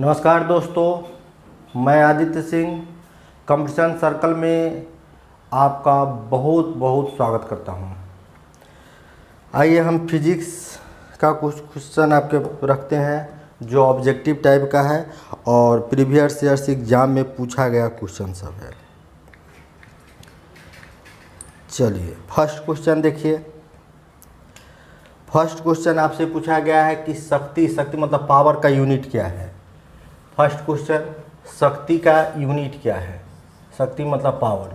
नमस्कार दोस्तों, मैं आदित्य सिंह कंपटीशन सर्कल में आपका बहुत बहुत स्वागत करता हूं। आइए हम फिजिक्स का कुछ क्वेश्चन आपके रखते हैं जो ऑब्जेक्टिव टाइप का है और प्रीवियस ईयर्स एग्जाम में पूछा गया क्वेश्चन सब है। चलिए फर्स्ट क्वेश्चन देखिए। फर्स्ट क्वेश्चन आपसे पूछा गया है कि शक्ति मतलब पावर का यूनिट क्या है। फर्स्ट क्वेश्चन, शक्ति का यूनिट क्या है। शक्ति मतलब पावर।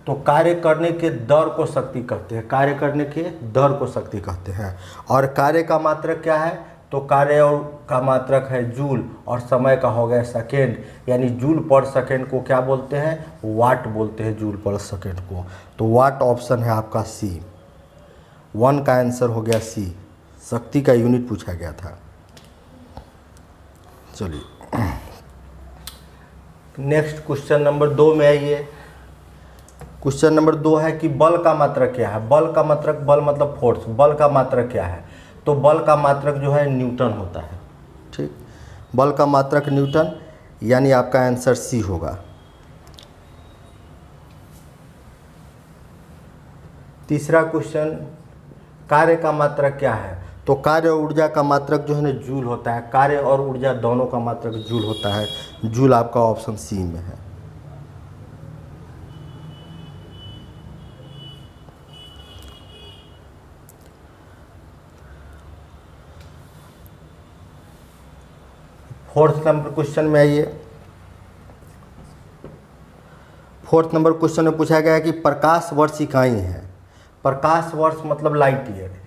तो कार्य करने के दर को शक्ति कहते हैं। कार्य करने के दर को शक्ति कहते हैं। और कार्य का मात्रक क्या है? तो कार्य और का मात्रक है जूल और समय का हो गया सेकेंड, यानी जूल पर सेकेंड को क्या बोलते हैं? वाट बोलते हैं जूल पर सेकेंड को। तो वाट ऑप्शन है आपका सी। 1 का आंसर हो गया सी। शक्ति का यूनिट पूछा गया था। चलिए नेक्स्ट क्वेश्चन नंबर 2 में आइए। क्वेश्चन नंबर 2 है कि बल का मात्रक क्या है। बल का मात्रक, बल मतलब फोर्स, बल का मात्रक क्या है? तो बल का मात्रक जो है न्यूटन होता है। ठीक, बल का मात्रक न्यूटन, यानी आपका आंसर सी होगा। तीसरा क्वेश्चन, कार्य का मात्रक क्या है? तो कार्य और ऊर्जा का मात्रक जो है ना जूल होता है। कार्य और ऊर्जा दोनों का मात्रक जूल होता है। जूल आपका ऑप्शन सी में है। फोर्थ नंबर क्वेश्चन में आइए। फोर्थ नंबर क्वेश्चन में पूछा गया है कि प्रकाश वर्ष इकाई है। प्रकाश वर्ष मतलब लाइट ईयर।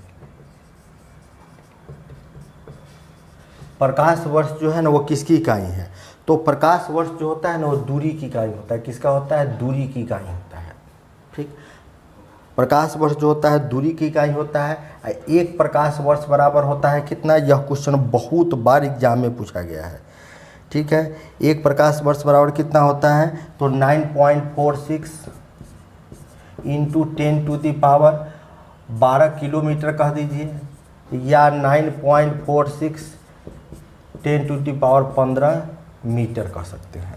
प्रकाश वर्ष जो है ना वो किसकी इकाई है? तो प्रकाश वर्ष जो होता है ना वो दूरी की इकाई होता है। किसका होता है? दूरी की इकाई होता है। ठीक, प्रकाश वर्ष जो होता है दूरी की इकाई होता है। एक प्रकाश वर्ष बराबर होता है कितना? यह क्वेश्चन बहुत बार एग्जाम में पूछा गया है। ठीक है, एक प्रकाश वर्ष बराबर कितना होता है? तो 9.46 इंटू 10⁻12 किलोमीटर कह दीजिए, या 9.46 10⁻15 मीटर कह सकते हैं।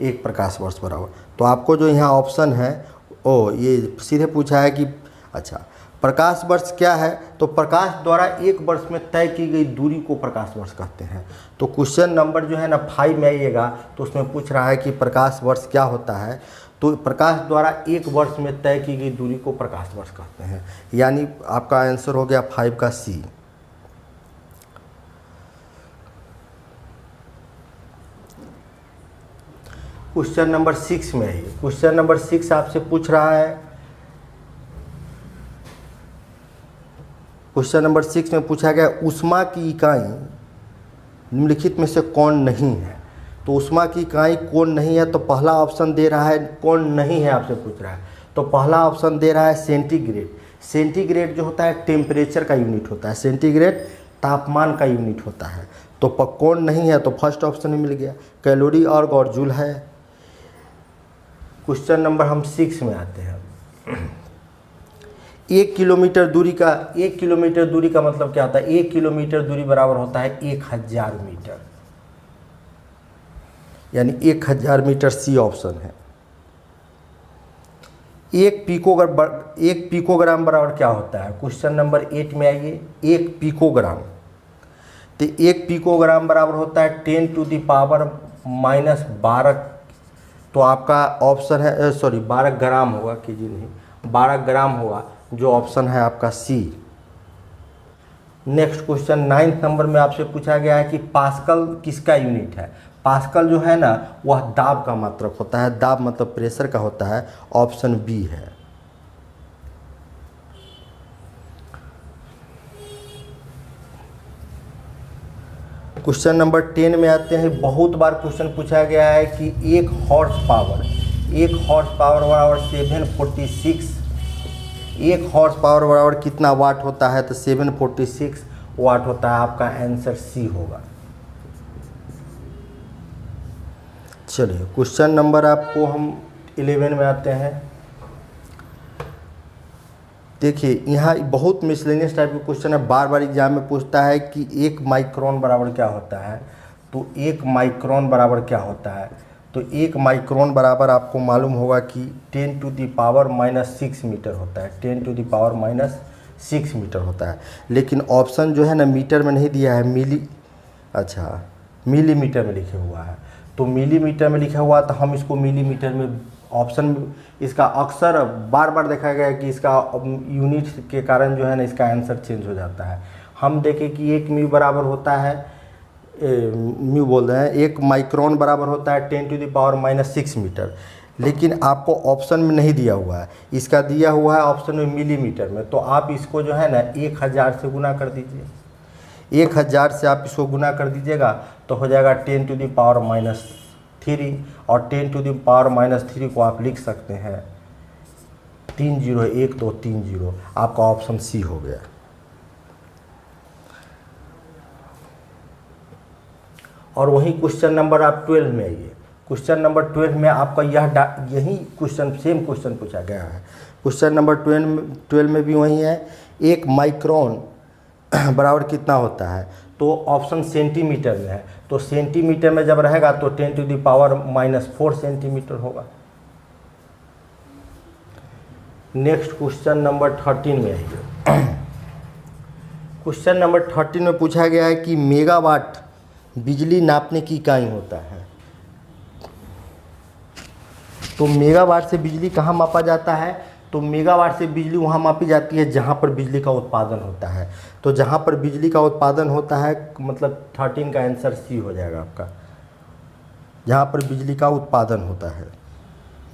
एक प्रकाश वर्ष बराबर। तो आपको जो यहाँ ऑप्शन है ये सीधे पूछा है कि अच्छा प्रकाश वर्ष क्या है? तो प्रकाश द्वारा एक वर्ष में तय की गई दूरी को प्रकाश वर्ष कहते हैं। तो क्वेश्चन नंबर जो है ना 5 में आइएगा तो उसमें पूछ रहा है कि प्रकाश वर्ष क्या होता है। तो प्रकाश द्वारा एक वर्ष में तय की गई दूरी को प्रकाश वर्ष कहते हैं, यानी आपका आंसर हो गया 5 का सी। क्वेश्चन नंबर 6 में आइए। क्वेश्चन नंबर 6 आपसे पूछ रहा है, क्वेश्चन नंबर 6 में पूछा गया ऊष्मा की इकाई निम्नलिखित में से कौन नहीं है। तो ऊष्मा की इकाई कौन नहीं है? तो पहला ऑप्शन दे रहा है कौन नहीं है, आपसे पूछ रहा है। तो पहला ऑप्शन दे रहा है सेंटीग्रेड। सेंटीग्रेड जो होता है टेम्परेचर का यूनिट होता है। सेंटीग्रेड तापमान का यूनिट होता है। तो कौन नहीं है? तो फर्स्ट ऑप्शन में मिल गया। कैलोरी और जूल है। क्वेश्चन नंबर हम 6 में आते हैं। 1 किलोमीटर दूरी का मतलब क्या होता है? 1 किलोमीटर दूरी बराबर होता है 1000 मीटर, यानी 1000 मीटर सी ऑप्शन है। 1 पिकोग्राम बराबर क्या होता है? क्वेश्चन नंबर 8 में आइए। 1 पिकोग्राम, तो 1 पिकोग्राम बराबर होता है 10⁻⁻12। तो आपका ऑप्शन है 12 ग्राम होगा, केजी नहीं, 12 ग्राम होगा, जो ऑप्शन है आपका सी। नेक्स्ट क्वेश्चन 9th नंबर में आपसे पूछा गया है कि पास्कल किसका यूनिट है। पास्कल जो है ना वह दाब का मात्रक होता है। दाब मतलब प्रेशर का होता है। ऑप्शन बी है। क्वेश्चन नंबर 10 में आते हैं। बहुत बार क्वेश्चन पूछा गया है कि एक हॉर्स पावर बराबर 746। एक हॉर्स पावर बराबर कितना वाट होता है? तो 746 वाट होता है। आपका आंसर सी होगा। चलिए क्वेश्चन नंबर आपको हम 11 में आते हैं। देखिए यहाँ बहुत मिसलेनियस टाइप के क्वेश्चन है, बार बार एग्जाम में पूछता है कि 1 माइक्रोन बराबर क्या होता है। तो 1 माइक्रोन बराबर क्या होता है, तो 1 माइक्रोन बराबर आपको मालूम होगा कि 10⁻⁻6 मीटर होता है, 10⁻6 मीटर होता है। लेकिन ऑप्शन जो है ना मीटर में नहीं दिया है, मिलीमीटर में लिखे हुआ है। तो मिलीमीटर में लिखा हुआ तो हम इसको मिलीमीटर में ऑप्शन, इसका अक्सर बार बार देखा गया है कि इसका यूनिट के कारण जो है ना इसका आंसर चेंज हो जाता है। हम देखें कि 1 म्यू बराबर होता है, म्यू बोल रहे हैं, 1 माइक्रोन बराबर होता है 10⁻6 मीटर। लेकिन आपको ऑप्शन में नहीं दिया हुआ है, इसका दिया हुआ है ऑप्शन में मिलीमीटर में। तो आप इसको जो है ना 1000 से गुना कर दीजिए, 1000 से आप इसको गुना कर दीजिएगा तो हो जाएगा 10⁻3। और 10⁻3 को आप लिख सकते हैं 301-230। आपका ऑप्शन सी हो गया। और वही क्वेश्चन नंबर आप 12 में आइए। क्वेश्चन नंबर 12 में आपका यही क्वेश्चन, सेम क्वेश्चन पूछा गया है। क्वेश्चन नंबर 12 में भी वही है, 1 माइक्रोन बराबर कितना होता है, तो ऑप्शन सेंटीमीटर में है। तो सेंटीमीटर में जब रहेगा तो 10⁻⁻4 सेंटीमीटर होगा। नेक्स्ट क्वेश्चन नंबर 13 में आइए। क्वेश्चन नंबर 13 में पूछा गया है कि मेगावाट बिजली नापने की इकाई होता है। तो मेगावाट से बिजली कहाँ मापा जाता है, तो मेगावाट से बिजली वहाँ मापी जाती है जहाँ पर बिजली का उत्पादन होता है। तो जहाँ पर बिजली का उत्पादन होता है मतलब 13 का आंसर सी हो जाएगा आपका, जहाँ पर बिजली का उत्पादन होता है।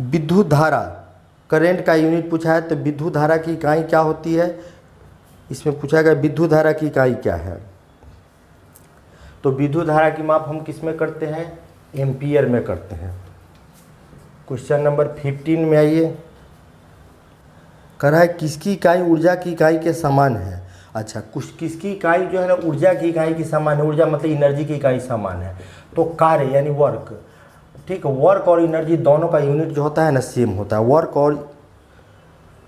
विद्युत धारा, करंट का यूनिट पूछा है, तो विद्युत धारा की इकाई क्या होती है, इसमें पूछा गया विद्युत धारा की इकाई क्या है। तो विद्युत धारा की माप हम किस में करते हैं, एम्पियर में करते हैं। क्वेश्चन नंबर 15 में आइए। कह रहा है किसकी इकाई ऊर्जा की इकाई के समान है। अच्छा, किसकी इकाई जो है ना ऊर्जा की इकाई की समान है, ऊर्जा मतलब एनर्जी की इकाई समान है। तो कार्य यानी वर्क, ठीक है, वर्क और एनर्जी दोनों का यूनिट जो होता है ना सेम होता है। वर्क और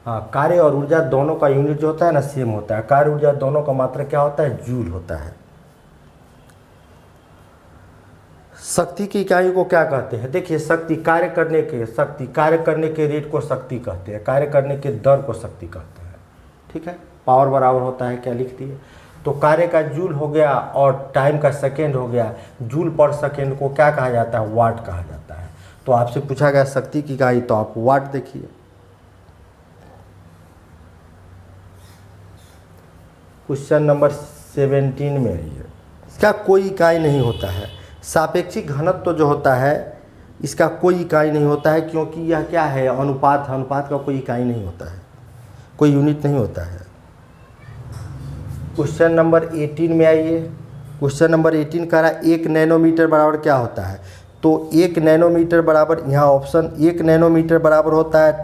कार्य और ऊर्जा दोनों का यूनिट जो होता है ना सेम होता है। कार्य ऊर्जा दोनों का मात्रा क्या होता है, जूल होता है। शक्ति की इकाई को क्या कहते हैं, देखिए शक्ति कार्य करने के रेट को शक्ति कहते हैं, कार्य करने के दर को शक्ति कहते हैं। ठीक है, पावर बराबर होता है क्या लिख दिए। तो कार्य का जूल हो गया और टाइम का सेकेंड हो गया। जूल पर सेकेंड को क्या कहा जाता है, वाट कहा जाता है। तो आपसे पूछा गया शक्ति की इकाई, तो आप वाट देखिए। क्वेश्चन नंबर 17 में है, इसका कोई इकाई नहीं होता है। सापेक्षिक घनत्व तो जो होता है इसका कोई इकाई नहीं होता है, क्योंकि यह क्या है, अनुपात है। अनुपात का कोई इकाई नहीं होता है, कोई यूनिट नहीं होता है। क्वेश्चन नंबर 18 में आइए। क्वेश्चन नंबर 18 कह रहा है 1 नैनोमीटर बराबर क्या होता है। तो 1 नैनोमीटर बराबर, यहाँ ऑप्शन 1 नैनोमीटर बराबर होता है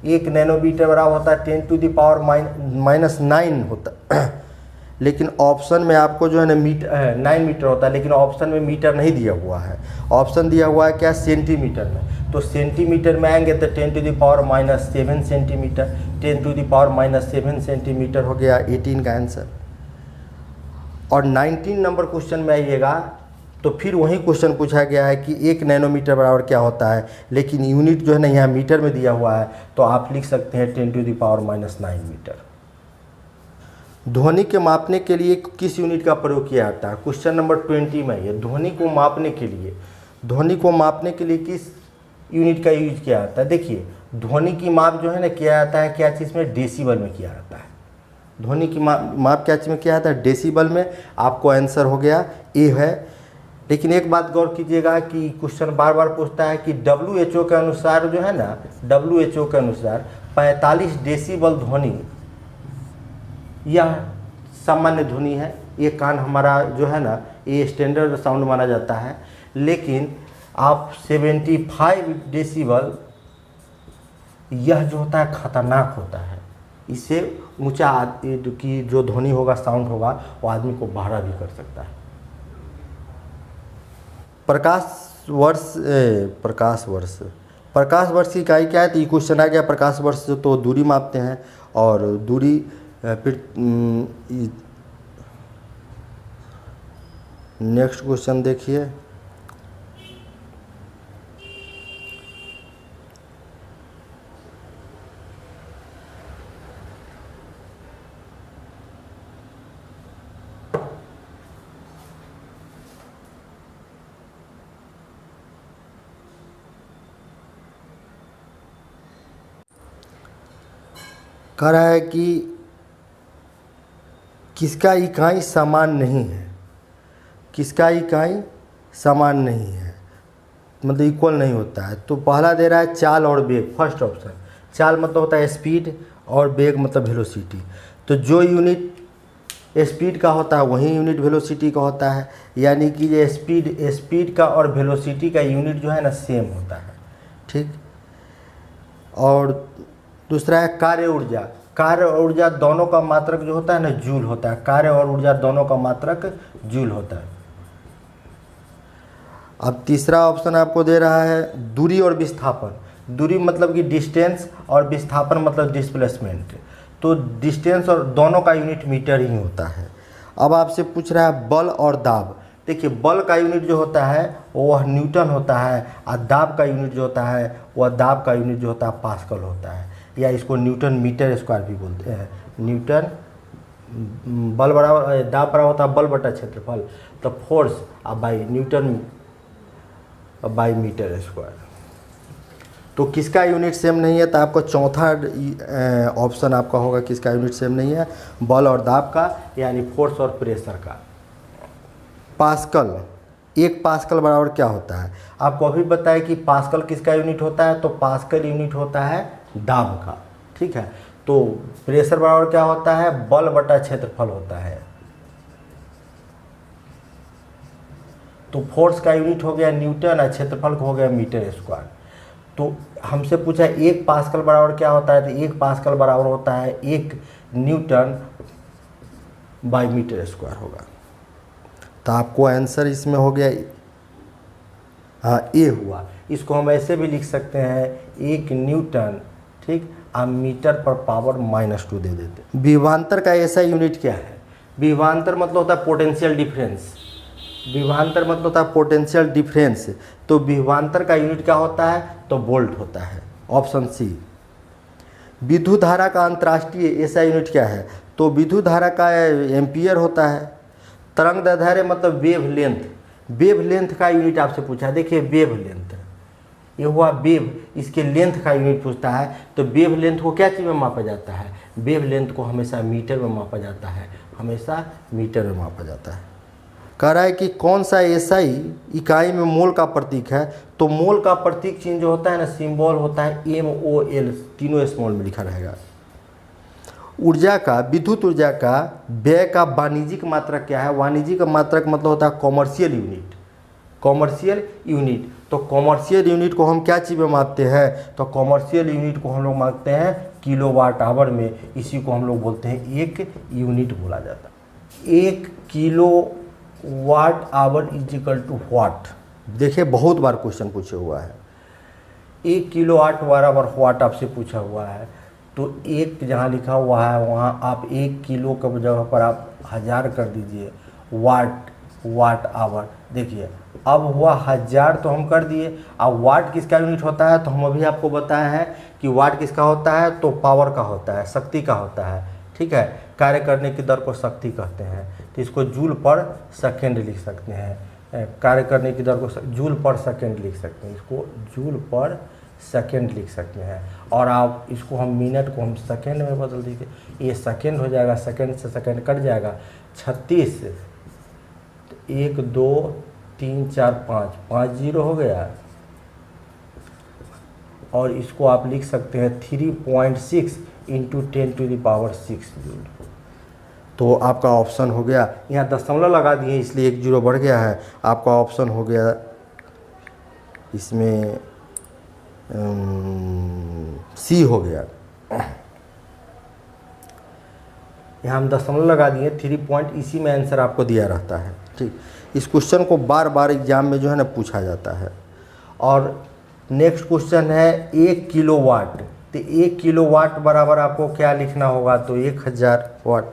1 नैनोमीटर बराबर होता है 10⁻⁻9 होता लेकिन ऑप्शन में आपको जो है ना 9 मीटर होता है, लेकिन ऑप्शन में मीटर नहीं दिया हुआ है। ऑप्शन दिया हुआ है क्या, सेंटीमीटर में। तो सेंटीमीटर में आएंगे तो 10⁻7 सेंटीमीटर, 10⁻7 सेंटीमीटर हो गया 18 का आंसर। और 19 नंबर क्वेश्चन में आइएगा तो फिर वही क्वेश्चन पूछा गया है कि 1 नैनोमीटर बराबर क्या होता है, लेकिन यूनिट जो है ना यहाँ मीटर में दिया हुआ है। तो आप लिख सकते हैं 10⁻9 मीटर। ध्वनि के मापने के लिए किस यूनिट का प्रयोग किया जाता है। क्वेश्चन नंबर 20 में ये ध्वनि को मापने के लिए किस यूनिट का यूज किया जाता है। देखिए ध्वनि की माप जो है ना किया जाता है क्या चीज़ में, डेसिबल में किया जाता है। ध्वनि की माप क्या चीज़ में किया जाता है, डेसिबल में। आपको आंसर हो गया ए है। लेकिन एक बात गौर कीजिएगा कि क्वेश्चन बार बार पूछता है कि WHO के अनुसार जो है ना, WHO के अनुसार 45 डेसिबल ध्वनि यह सामान्य ध्वनि है। ये कान हमारा जो है ना ये स्टैंडर्ड साउंड माना जाता है। लेकिन आप 75 डेसिबल यह जो होता है खतरनाक होता है। इससे ऊंचा की जो ध्वनि होगा, साउंड होगा, वो आदमी को बहरा भी कर सकता है। प्रकाश वर्ष की इकाई क्या है, तो ये क्वेश्चन आ गया। प्रकाश वर्ष से तो दूरी मापते हैं, और दूरी फिर नेक्स्ट क्वेश्चन देखिए। कह रहा है कि किसका इकाई समान नहीं है, किसका इकाई समान नहीं है, मतलब इक्वल नहीं होता है। तो पहला दे रहा है चाल और वेग, फर्स्ट ऑप्शन। चाल मतलब होता है स्पीड, और वेग मतलब वेलोसिटी। तो जो यूनिट स्पीड का होता है वही यूनिट वेलोसिटी का होता है, यानी कि ये स्पीड का और वेलोसिटी का यूनिट जो है ना सेम होता है, ठीक। और दूसरा है कार्य ऊर्जा। कार्य और ऊर्जा दोनों का मात्रक जो होता है ना जूल होता है। कार्य और ऊर्जा दोनों का मात्रक जूल होता है। अब तीसरा ऑप्शन आपको दे रहा है दूरी और विस्थापन। दूरी मतलब कि डिस्टेंस, और विस्थापन मतलब डिस्प्लेसमेंट। तो डिस्टेंस और दोनों का यूनिट मीटर ही होता है। अब आपसे पूछ रहा है बल और दाब। देखिए, बल का यूनिट जो होता है वह न्यूटन होता है, और दाब का यूनिट जो होता है वह दाब का यूनिट जो होता है पास्कल होता है, या इसको न्यूटन मीटर स्क्वायर भी बोलते हैं। न्यूटन बल बराबर दाब बराबर होता है बल बटा क्षेत्रफल, तो force by newton by metre square. तो किसका यूनिट सेम नहीं है, तो आपको चौथा ऑप्शन आपका होगा किसका यूनिट सेम नहीं है, बल और दाब का, यानी फोर्स और प्रेशर का। पास्कल, एक पास्कल बराबर क्या होता है, आपको अभी बताया कि पास्कल किसका यूनिट होता है, तो पास्कल यूनिट होता है दाब का, ठीक है। तो प्रेशर बराबर क्या होता है, बल बटा क्षेत्रफल होता है। तो फोर्स का यूनिट हो गया न्यूटन, और क्षेत्रफल का हो गया मीटर स्क्वायर। तो हमसे पूछा एक पास्कल बराबर क्या होता है, तो एक पास्कल बराबर होता है एक न्यूटन बाई मीटर स्क्वायर होगा। तो आपको आंसर इसमें हो गया, हाँ ए हुआ। इसको हम ऐसे भी लिख सकते हैं एक न्यूटन, ठीक, और मीटर पर पावर -2 दे देते। विभवांतर का ऐसा यूनिट क्या है, विभवांतर मतलब होता है पोटेंशियल डिफरेंस। विभवांतर मतलब होता है पोटेंशियल डिफरेंस। तो विभवांतर का यूनिट क्या होता है, तो वोल्ट होता है, ऑप्शन सी। विद्युत धारा का अंतर्राष्ट्रीय ऐसा यूनिट क्या है, तो विद्युत धारा का एम्पियर होता है। तरंग दैर्ध्य मतलब वेव लेंथ, वेव लेंथ का यूनिट आपसे पूछा है। देखिए वेव लेंथ, ये हुआ वेव, इसके लेंथ का यूनिट पूछता है। तो वेव लेंथ को क्या चीज़ में मापा जाता है, वेव लेंथ को हमेशा मीटर में मापा जाता है, हमेशा मीटर में मापा जाता है। कह रहा है कि कौन सा एसआई इकाई में मोल का प्रतीक है, तो मोल का प्रतीक चिन्ह जो होता है ना, सिंबल होता है MOL, तीनों स्मॉल में लिखा रहेगा। ऊर्जा का, विद्युत ऊर्जा का व्यय का वाणिज्यिक मात्रक क्या है, वाणिज्यिक मात्रक मतलब होता है कॉमर्शियल यूनिट, कॉमर्शियल यूनिट। तो कॉमर्शियल यूनिट को हम क्या चीज़ में मापते हैं, तो कॉमर्शियल यूनिट को हम लोग मापते हैं किलोवाट आवर में। इसी को हम लोग बोलते हैं एक यूनिट बोला जाता है। 1 kilowatt hour is equal to what. देखिए बहुत बार क्वेश्चन पूछा हुआ है, 1 किलोवाट बराबर व्हाट आपसे पूछा हुआ है। तो एक जहाँ लिखा हुआ है वहाँ आप 1 किलो के जगह पर आप 1000 कर दीजिए, वाट आवर। देखिए अब हुआ 1000 तो हम कर दिए। अब वाट किसका यूनिट होता है, तो हम अभी आपको बताया है कि वाट किसका होता है, तो पावर का होता है, शक्ति का होता है, ठीक है। कार्य करने की दर को शक्ति कहते हैं। तो इसको जूल पर सेकेंड लिख सकते हैं, कार्य करने की दर को जूल पर सेकेंड लिख सकते हैं, इसको जूल पर सेकेंड लिख सकते हैं। और आप इसको हम मिनट को हम सेकेंड में बदल दीजिए, ये सेकेंड हो जाएगा, सेकेंड से सेकेंड कट जाएगा, 36, 1 2 3 4 5, 5 0 हो गया। और इसको आप लिख सकते हैं 3.6 × 10⁻⁶ जूल। तो आपका ऑप्शन हो गया, यहाँ दशमलव लगा दिए इसलिए 1 0 बढ़ गया है। आपका ऑप्शन हो गया इसमें सी हो गया। यहाँ हम दशमलव लगा दिए 3 पॉइंट, इसी में आंसर आपको दिया रहता है, ठीक। इस क्वेश्चन को बार बार एग्जाम में जो है ना पूछा जाता है। और नेक्स्ट क्वेश्चन है 1 किलोवाट। तो 1 किलोवाट बराबर आपको क्या लिखना होगा, तो 1000 वाट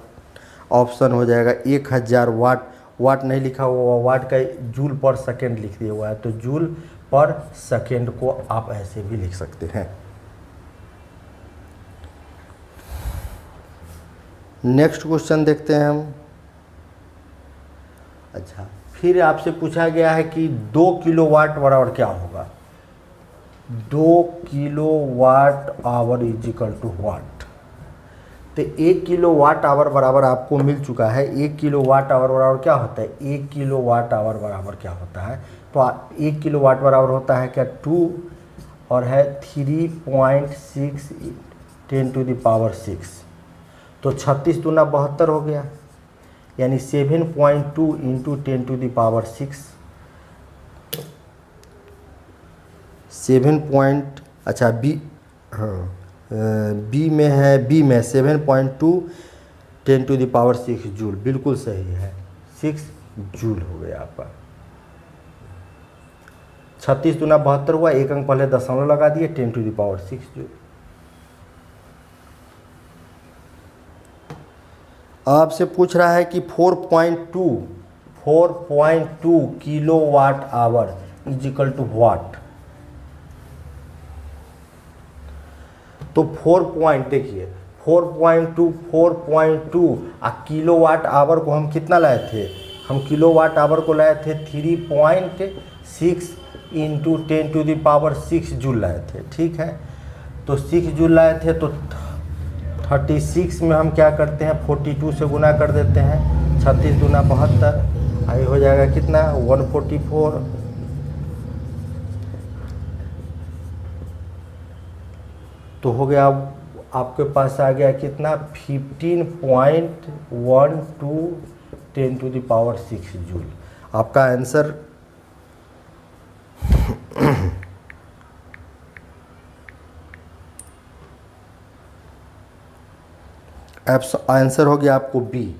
ऑप्शन हो जाएगा। 1000 वाट, वाट नहीं लिखा हुआ, वाट का जूल पर सेकेंड लिख दिया हुआ है, तो जूल पर सेकेंड को आप ऐसे भी लिख सकते हैं। नेक्स्ट क्वेश्चन देखते हैं हम। अच्छा, फिर आपसे पूछा गया है कि 2 किलोवाट बराबर क्या होगा। 2 kilowatt hour is equal to watt. तो 1 किलोवाट आवर बराबर आपको मिल चुका है। 1 किलोवाट आवर बराबर क्या होता है, 1 किलोवाट आवर बराबर क्या होता है, तो 1 किलोवाट बराबर होता है क्या, 2 और है 3.6 10 टू द पावर 6। तो 36 दूना 72 हो गया, यानी 7.2 into 10 to the power 6। 7 point, अच्छा बी, हाँ बी में है, बी में 7.2 10 टू द पावर 6 जूल, बिल्कुल सही है, 6 जूल हो गया आपका। 36 दूना 72 हुआ, एक अंक पहले दशमलव लगा दिए, 10 टू द पावर 6 जूल। आपसे पूछ रहा है कि 4.2 kilowatt hour is equal to watt. तो 4 पॉइंट देखिए, 4.2 किलोवाट आवर को हम कितना लाए थे, हम किलोवाट आवर को लाए थे 3.6 into 10 to the power 6 joule लाए थे, ठीक है। तो 6 जूल लाए थे, तो 36 में हम क्या करते हैं, 42 से गुना कर देते हैं, 36 दूना 72, आई हो जाएगा कितना 144। तो हो गया, आपके पास आ गया कितना 15.12 10 टू द पावर 6 जूल। आपका आंसर आंसर हो गया आपको बी।